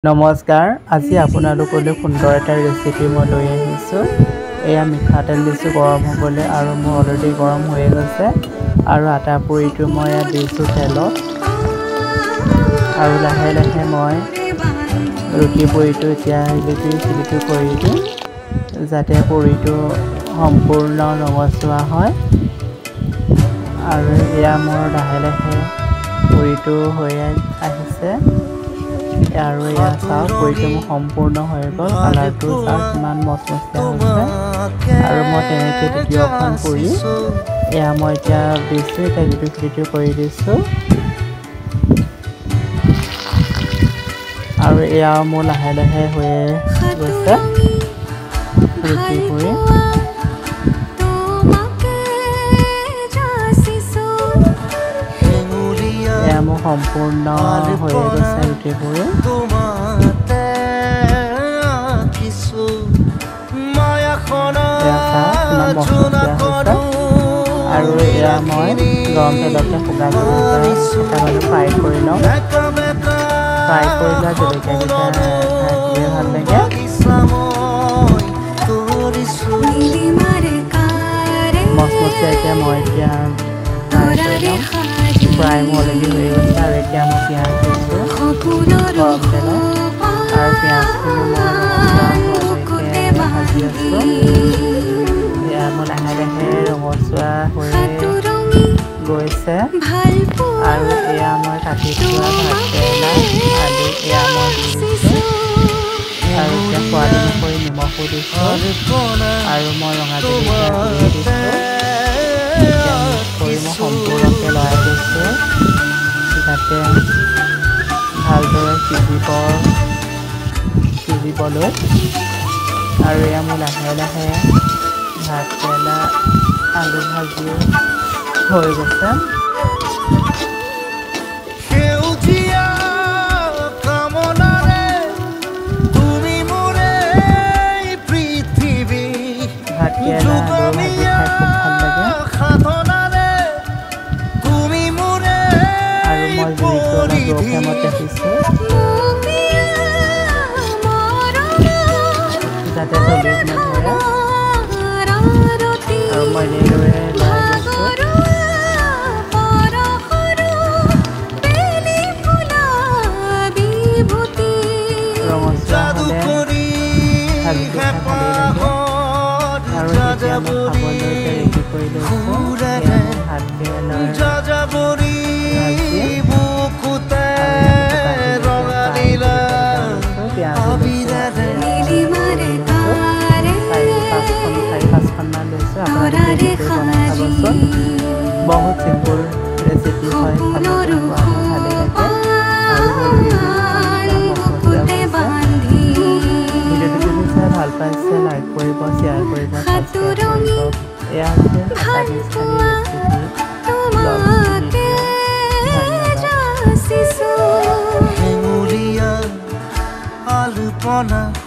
নমস্কাৰ আজি আপোনালোকলৈ সুন্দৰ এটা ৰেচিপি মই লৈ আহিছোঁ। এয়া মিঠাতেল দিছোঁ গৰম হ'বলৈ আৰু মোৰ অলৰেডি গৰম হৈ গৈছে আৰু আটা পুৰিটো মই ইয়াত দিছোঁ তেলত আৰু লাহে লাহে মই ৰুটি পুৰিটো এতিয়া ইলিটি কৰি দিওঁ যাতে পুৰিটো সম্পূৰ্ণ ৰঙচুৱা হয় আৰু এয়া মোৰ লাহে লাহে পুৰিটো হৈ আহিছে আৰু এয়া চাওক পুৰিটো মোৰ সম্পূৰ্ণ হৈ গ'ল। কালাৰটো চাওক কিমান মচমচীয়া হৈছে আৰু মই তেনেকৈ দ্বিতীয়খন পুৰি এয়া মই এতিয়া দিছোঁ, এতিয়া ইলিটি কৰি দিছোঁ আৰু এয়া মোৰ লাহে লাহে হৈ গৈছে ৰুটি পুৰি। এয়া মোৰ সম্পূৰ্ণ হৈ গৈছে ৰুটি পুৰি আৰু এয়া মই গৰম তেলতে শুকান জলকীয়া ফ্ৰাই কৰি লওঁ। ফ্ৰাই কৰি লোৱা জলকীয়াকেইটা খাই ভাল লাগে। মচমচীয়াকৈ মই এতিয়া ফ্ৰাই কৰি লওঁ। ফ্ৰাই মোৰ অলৰেডি হৈ গৈছে আৰু এতিয়া মই পিঁয়াজ দিছোঁ গৰম তেলত আৰু পিঁয়াজখিনি মই ভাজি আছোঁ। এয়া মোৰ লাহে লাহে ৰঙচুৱা হৈ গৈছে আৰু এয়া মই কাটি থোৱা ভাতকেৰেলা আলু এয়া মই দি দিছোঁ আৰু এতিয়া সোৱাদ অনুসৰি নিমখো দিছোঁ আৰু মই ৰঙা জলকীয়া দি দিছোঁ। এতিয়া মিক্স কৰি মই সম্পূৰ্ণকৈ লৰাই দিছোঁ যাতে ভালদৰে সিজিবলৈ আৰু এয়া মোৰ লাহে লাহে ভাতকেৰেলা আলু ভাজি হৈ গৈছে। ভাতকেৰেলা আলু ভাজি খাই খুব ভাল লাগে আৰু মই জুইটো অলপ ল' ফ্লেমত ৰাখিছোঁ যাতে জ্বলি নধৰে আৰু মই এনেদৰে লৰাই গৈছোঁ। ৰঙচুৱা হ'লে ভাজিটো খাই ভালেই লাগে আৰু যেতিয়া মই খাবলৈ ৰেডি কৰি লৈছোঁ ভাতকেৰেলাৰ ভাজি बहुत सिंपल रेसिपी है भाले लगे भिडिओ ভাল পাইছে লাইक কৰিব শ্বেয়াৰ কৰিব সাবস্ক্ৰাইব কৰিব। এয়া হৈছে পাকিস্তানী ৰেচিপি। ধন্যবাদ।